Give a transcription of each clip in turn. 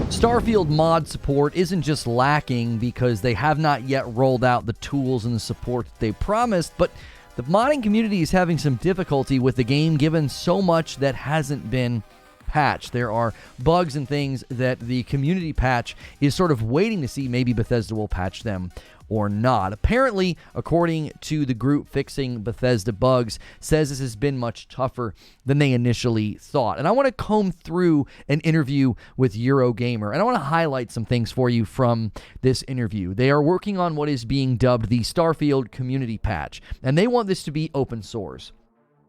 Starfield mod support isn't just lacking because they have not yet rolled out the tools and the support that they promised, but the modding community is having some difficulty with the game given so much that hasn't been patched. There are bugs and things that the community patch is sort of waiting to see. Maybe Bethesda will patch them or not. Apparently, according to the group fixing Bethesda bugs, says this has been much tougher than they initially thought. And I want to comb through an interview with Eurogamer, and I want to highlight some things for you from this interview. They are working on what is being dubbed the Starfield community patch, and they want this to be open source.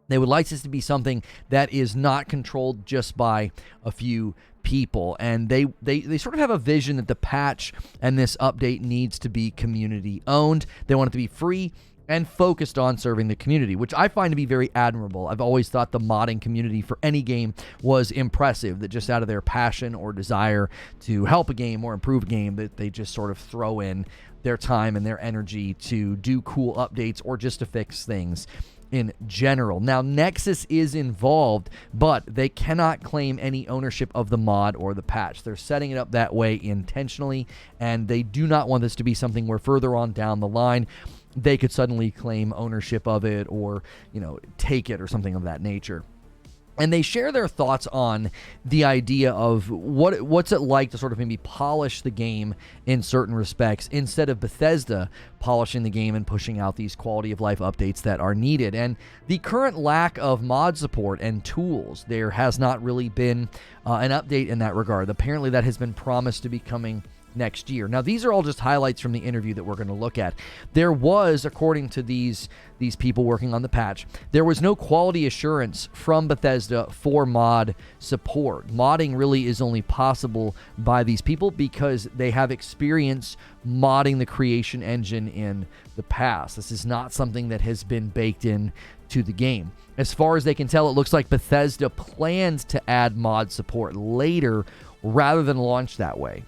They would like this to be something that is not controlled just by a few people, and they sort of have a vision that the patch and this update needs to be community owned. They want it to be free and focused on serving the community, which I find to be very admirable. I've always thought the modding community for any game was impressive, that just out of their passion or desire to help a game or improve a game, that they just sort of throw in their time and their energy to do cool updates or just to fix things in general. Now, Nexus is involved, but they cannot claim any ownership of the mod or the patch. They're setting it up that way intentionally, and they do not want this to be something where further on down the line they could suddenly claim ownership of it or, take it or something of that nature. And they share their thoughts on the idea of what's it like to sort of maybe polish the game in certain respects instead of Bethesda polishing the game and pushing out these quality of life updates that are needed. And the current lack of mod support and tools, there has not really been an update in that regard. Apparently that has been promised to be coming next year. Now, these are all just highlights from the interview that we're going to look at. There was, according to these people working on the patch, there was no quality assurance from Bethesda for mod support. Modding really is only possible by these people because they have experience modding the creation engine in the past. This is not something that has been baked in to the game. As far as they can tell, it looks like Bethesda plans to add mod support later rather than launch that way.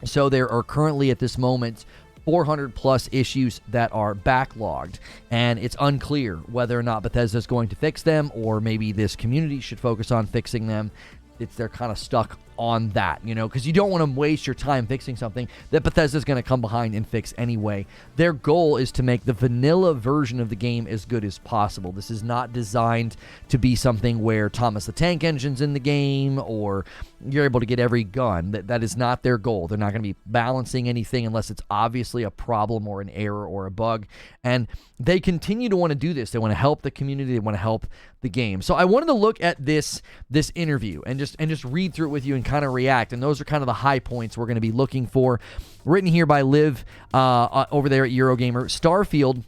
So there are currently at this moment 400 plus issues that are backlogged, and it's unclear whether or not Bethesda is going to fix them, or maybe this community should focus on fixing them. They're kind of stuck on that, because you don't want to waste your time fixing something that Bethesda's going to come behind and fix anyway. Their goal is to make the vanilla version of the game as good as possible. This is not designed to be something where Thomas the Tank Engine's in the game or you're able to get every gun. That is not their goal. They're not going to be balancing anything unless it's obviously a problem or an error or a bug. And they continue to want to do this. They want to help the community. They want to help the game. So I wanted to look at this interview and just read through it with you and kind of react. And those are kind of the high points we're going to be looking for. Written here by Liv over there at Eurogamer. Starfield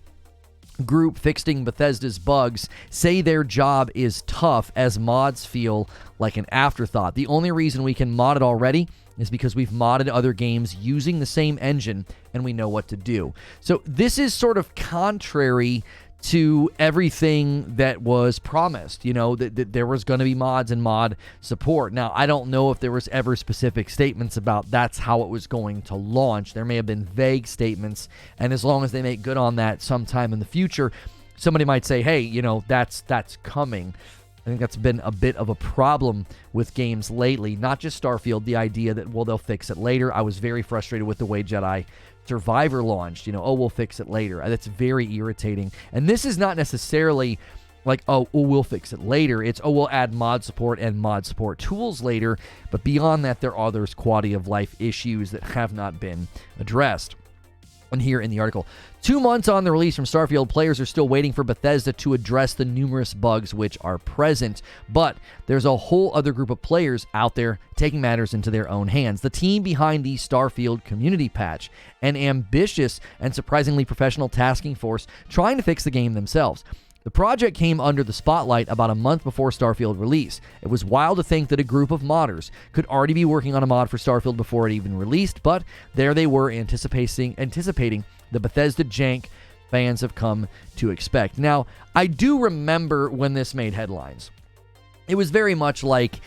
group fixing Bethesda's bugs say their job is tough as mods feel like an afterthought. The only reason we can mod it already is because we've modded other games using the same engine and we know what to do. So this is sort of contrary to everything that was promised, that there was going to be mods and mod support. Now, I don't know if there was ever specific statements about that's how it was going to launch. There may have been vague statements, and as long as they make good on that sometime in the future, somebody might say, hey, that's coming. I think that's been a bit of a problem with games lately, not just Starfield, the idea that, they'll fix it later. I was very frustrated with the way Jedi Survivor launched, we'll fix it later. That's very irritating. And this is not necessarily like, we'll fix it later. It's, we'll add mod support and mod support tools later. But beyond that, there are those quality of life issues that have not been addressed. And here in the article, 2 months on the release from Starfield, players are still waiting for Bethesda to address the numerous bugs which are present. But there's a whole other group of players out there taking matters into their own hands. The team behind the Starfield community patch, an ambitious and surprisingly professional tasking force trying to fix the game themselves. The project came under the spotlight about a month before Starfield release. It was wild to think that a group of modders could already be working on a mod for Starfield before it even released, but there they were anticipating the Bethesda jank fans have come to expect. Now, I do remember when this made headlines. It was very much like,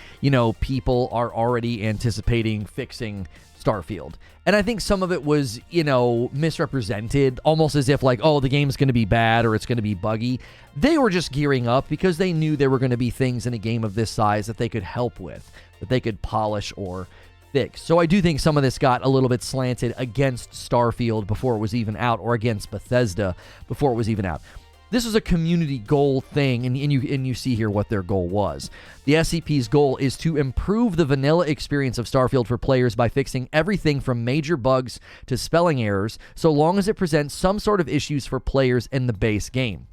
people are already anticipating fixing Starfield. And I think some of it was, misrepresented, almost as if like, the game's going to be bad or it's going to be buggy. They were just gearing up because they knew there were going to be things in a game of this size that they could help with, that they could polish or fixed. So I do think some of this got a little bit slanted against Starfield before it was even out, or against Bethesda before it was even out. This is a community goal thing, and you see here what their goal was. The SCP's goal is to improve the vanilla experience of Starfield for players by fixing everything from major bugs to spelling errors, so long as it presents some sort of issues for players in the base game.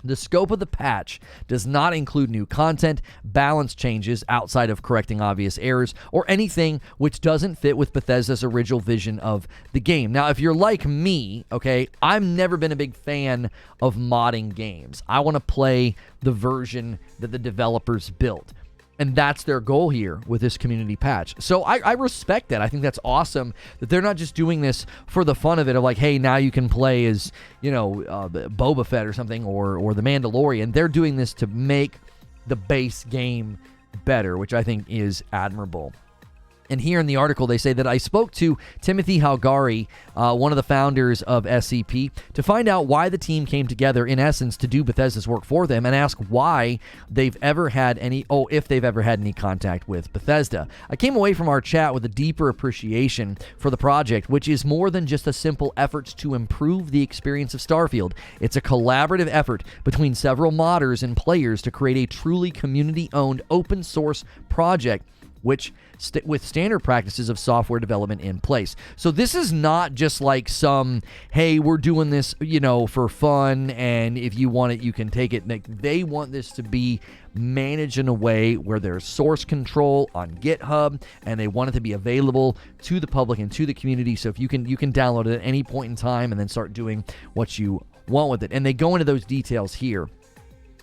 The scope of the patch does not include new content, balance changes outside of correcting obvious errors, or anything which doesn't fit with Bethesda's original vision of the game. Now, if you're like me, okay, I've never been a big fan of modding games. I want to play the version that the developers built. And that's their goal here with this community patch. So I respect that. I think that's awesome that they're not just doing this for the fun of it, of like, hey, now you can play as, Boba Fett or something, or the Mandalorian. They're doing this to make the base game better, which I think is admirable. And here in the article, they say that I spoke to Timothy Halgari, one of the founders of SCP, to find out why the team came together, in essence, to do Bethesda's work for them, and ask why they've ever had if they've ever had any contact with Bethesda. I came away from our chat with a deeper appreciation for the project, which is more than just a simple effort to improve the experience of Starfield. It's a collaborative effort between several modders and players to create a truly community-owned open source project which with standard practices of software development in place. So this is not just like some, hey, we're doing this, for fun, and if you want it, you can take it. Like, they want this to be managed in a way where there's source control on GitHub, and they want it to be available to the public and to the community. So if you can download it at any point in time and then start doing what you want with it. And they go into those details here.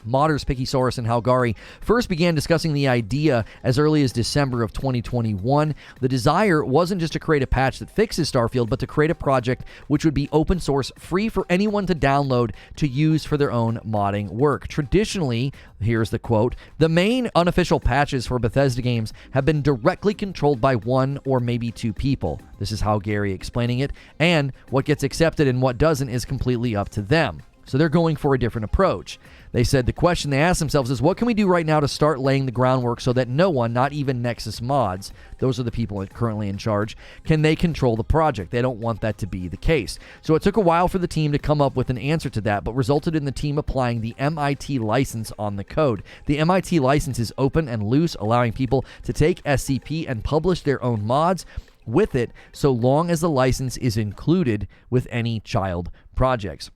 Modders Pickysaurus and Halgari first began discussing the idea as early as December of 2021. The desire wasn't just to create a patch that fixes Starfield, but to create a project which would be open source, free for anyone to download to use for their own modding work. Traditionally, here's the quote, the main unofficial patches for Bethesda games have been directly controlled by one or maybe two people. This is Halgari explaining it, and what gets accepted and what doesn't is completely up to them. So they're going for a different approach. They said the question they asked themselves is, what can we do right now to start laying the groundwork so that no one, not even Nexus mods, those are the people currently in charge, can they control the project? They don't want that to be the case. So it took a while for the team to come up with an answer to that, but resulted in the team applying the MIT license on the code. The MIT license is open and loose, allowing people to take SCP and publish their own mods with it, so long as the license is included with any child projects.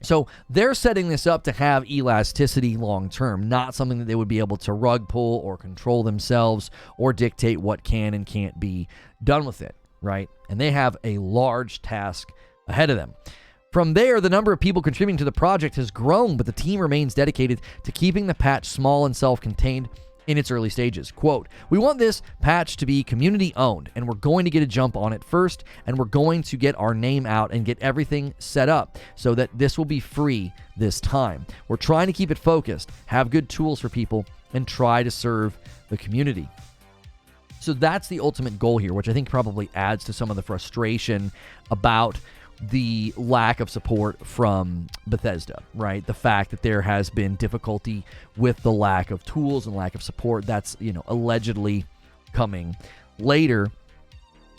So they're setting this up to have elasticity long term, not something that they would be able to rug pull or control themselves or dictate what can and can't be done with it, right? And they have a large task ahead of them. From there, the number of people contributing to the project has grown, but the team remains dedicated to keeping the patch small and self-contained in its early stages. Quote, we want this patch to be community owned, and we're going to get a jump on it first, and we're going to get our name out and get everything set up so that this will be free this time. We're trying to keep it focused, have good tools for people, and try to serve the community. So that's the ultimate goal here, which I think probably adds to some of the frustration about the lack of support from Bethesda, right? The fact that there has been difficulty with the lack of tools and lack of support, that's, allegedly coming later.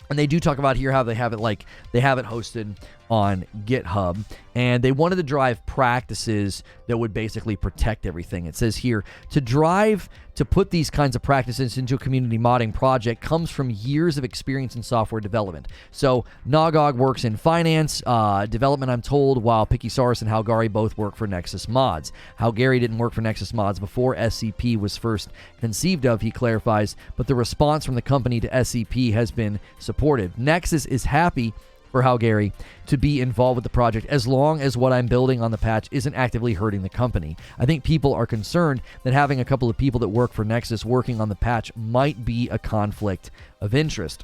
And they do talk about here how they have it hosted on GitHub, and they wanted to drive practices that would basically protect everything. It says here, to put these kinds of practices into a community modding project comes from years of experience in software development. So Nogog works in finance, development, I'm told, while Pickysaurus and Halgari both work for Nexus Mods. Halgari didn't work for Nexus Mods before SCP was first conceived of, he clarifies, but the response from the company to SCP has been supportive. Nexus is happy for Halgari to be involved with the project as long as what I'm building on the patch isn't actively hurting the company. I think people are concerned that having a couple of people that work for Nexus working on the patch might be a conflict of interest.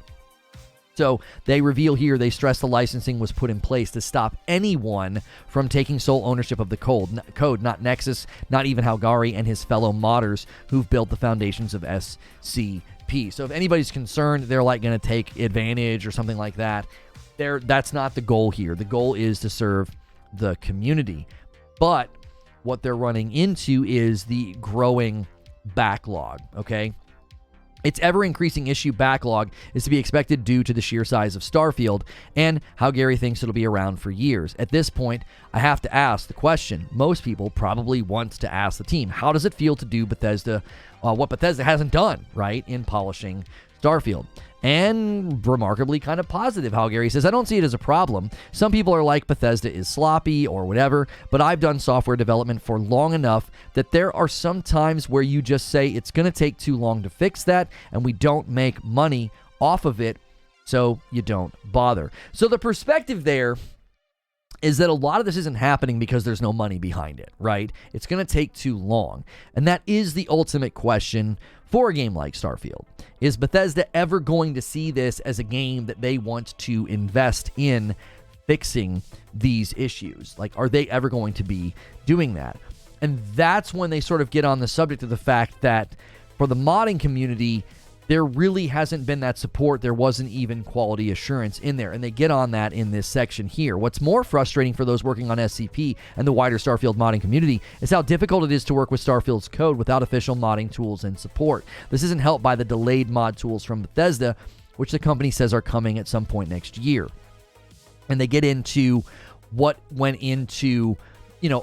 So they reveal here, they stress the licensing was put in place to stop anyone from taking sole ownership of the code, not Nexus, not even Halgari and his fellow modders who've built the foundations of SCP. So if anybody's concerned they're going to take advantage or something like that, that's not the goal here. The goal is to serve the community. But what they're running into is the growing backlog, okay? Its ever-increasing issue backlog is to be expected due to the sheer size of Starfield and how Gary thinks it'll be around for years. At this point, I have to ask the question most people probably want to ask the team. How does it feel to do Bethesda, what Bethesda hasn't done, right, in polishing Starfield? And remarkably kind of positive, how Gary says, I don't see it as a problem. Some people are like, Bethesda is sloppy or whatever, but I've done software development for long enough that there are some times where you just say it's going to take too long to fix that, and we don't make money off of it, so you don't bother. So the perspective there is that a lot of this isn't happening because there's no money behind it, right? It's going to take too long. And that is the ultimate question for a game like Starfield. Is Bethesda ever going to see this as a game that they want to invest in fixing these issues? Like, are they ever going to be doing that? And that's when they sort of get on the subject of the fact that for the modding community, there really hasn't been that support. There wasn't even quality assurance in there. And they get on that in this section here. What's more frustrating for those working on SCP and the wider Starfield modding community is how difficult it is to work with Starfield's code without official modding tools and support. This isn't helped by the delayed mod tools from Bethesda, which the company says are coming at some point next year. And they get into what went into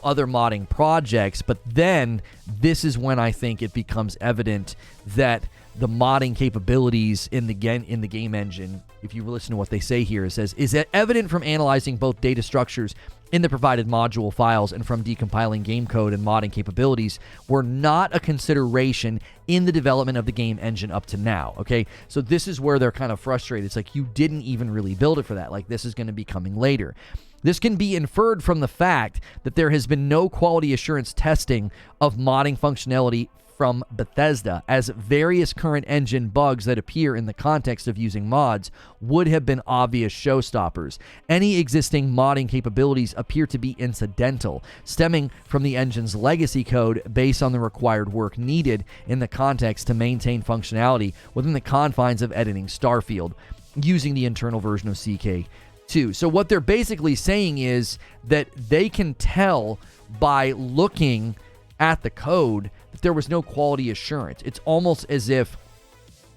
other modding projects, but then this is when I think it becomes evident that the modding capabilities in the game engine, if you listen to what they say here, it says, is evident from analyzing both data structures in the provided module files and from decompiling game code and modding capabilities were not a consideration in the development of the game engine up to now, okay? So this is where they're kind of frustrated. It's like, you didn't even really build it for that. Like, this is going to be coming later. This can be inferred from the fact that there has been no quality assurance testing of modding functionality from Bethesda, as various current engine bugs that appear in the context of using mods would have been obvious showstoppers. Any existing modding capabilities appear to be incidental, stemming from the engine's legacy code based on the required work needed in the context to maintain functionality within the confines of editing Starfield, using the internal version of CK2. So what they're basically saying is that they can tell by looking at the code that there was no quality assurance. It's almost as if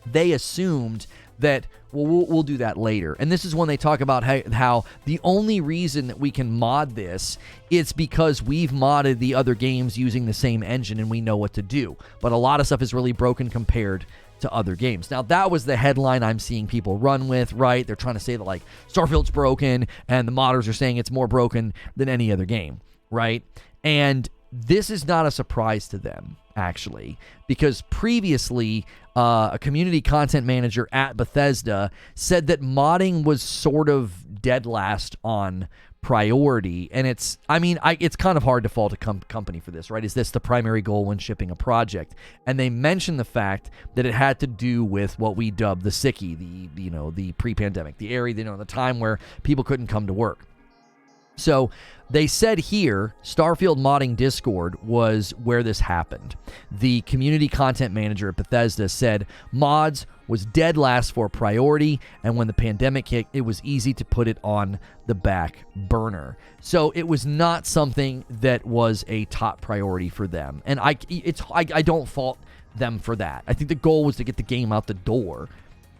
they assumed that, well, we'll do that later. And this is when they talk about how the only reason that we can mod this is because we've modded the other games using the same engine and we know what to do. But a lot of stuff is really broken compared to other games. Now, that was the headline I'm seeing people run with, right? They're trying to say that, like, Starfield's broken and the modders are saying it's more broken than any other game, right? And this is not a surprise to them, actually, because previously a community content manager at Bethesda said that modding was sort of dead last on priority. And it's kind of hard to fault a company for this, right? Is this the primary goal when shipping a project? And they mentioned the fact that it had to do with what we dub the sickie, the pre-pandemic, the area, the time where people couldn't come to work. So they said here, Starfield Modding Discord was where this happened. The community content manager at Bethesda said mods was dead last for priority, and when the pandemic hit, it was easy to put it on the back burner. So it was not something that was a top priority for them. And I don't fault them for that. I think the goal was to get the game out the door,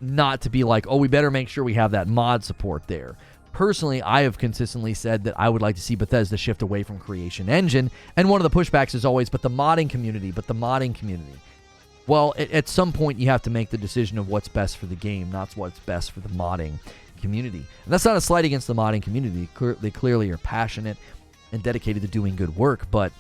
not to be like, oh, we better make sure we have that mod support there. Personally, I have consistently said that I would like to see Bethesda shift away from Creation Engine, and one of the pushbacks is always, but the modding community. Well, at some point, you have to make the decision of what's best for the game, not what's best for the modding community. And that's not a slight against the modding community. They clearly are passionate and dedicated to doing good work, but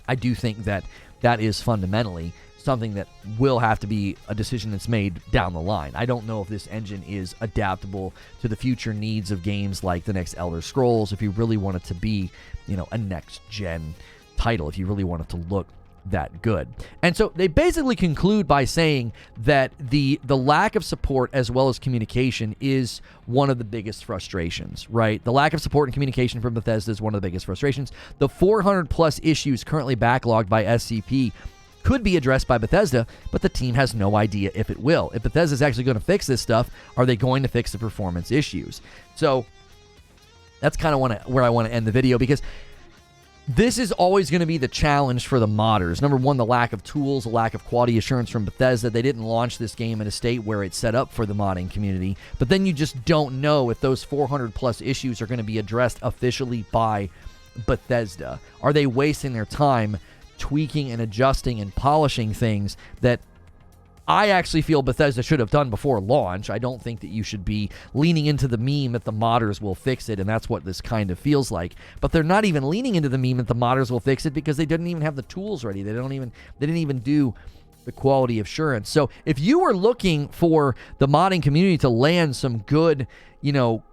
I do think that that is fundamentally something that will have to be a decision that's made down the line. I don't know if this engine is adaptable to the future needs of games like the next Elder Scrolls, if you really want it to be, a next-gen title, if you really want it to look that good. And so they basically conclude by saying that the lack of support as well as communication is one of the biggest frustrations, right? The lack of support and communication from Bethesda is one of the biggest frustrations. The 400-plus issues currently backlogged by SCP could be addressed by Bethesda, but the team has no idea if it will. If Bethesda's actually going to fix this stuff, are they going to fix the performance issues? So that's kind of where I want to end the video, because This is always going to be the challenge for the modders. Number one, the lack of tools, the lack of quality assurance from Bethesda. They didn't launch this game in a state where it's set up for the modding community. But then you just don't know if those 400-plus issues are going to be addressed officially by Bethesda. Are they wasting their time tweaking and adjusting and polishing things that I actually feel Bethesda should have done before launch? I don't think that you should be leaning into the meme that the modders will fix it, and that's what this kind of feels like. But they're not even leaning into the meme that the modders will fix it because they didn't even have the tools ready. They didn't even do the quality assurance. So if you were looking for the modding community to land some good,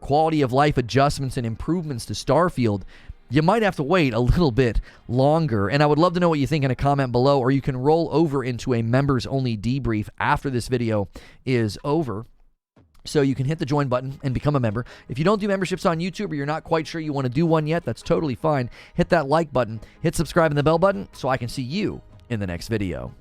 quality of life adjustments and improvements to Starfield, you might have to wait a little bit longer. And I would love to know what you think in a comment below, or you can roll over into a members-only debrief after this video is over. So you can hit the join button and become a member. If you don't do memberships on YouTube or you're not quite sure you want to do one yet, that's totally fine. Hit that like button, hit subscribe and the bell button so I can see you in the next video.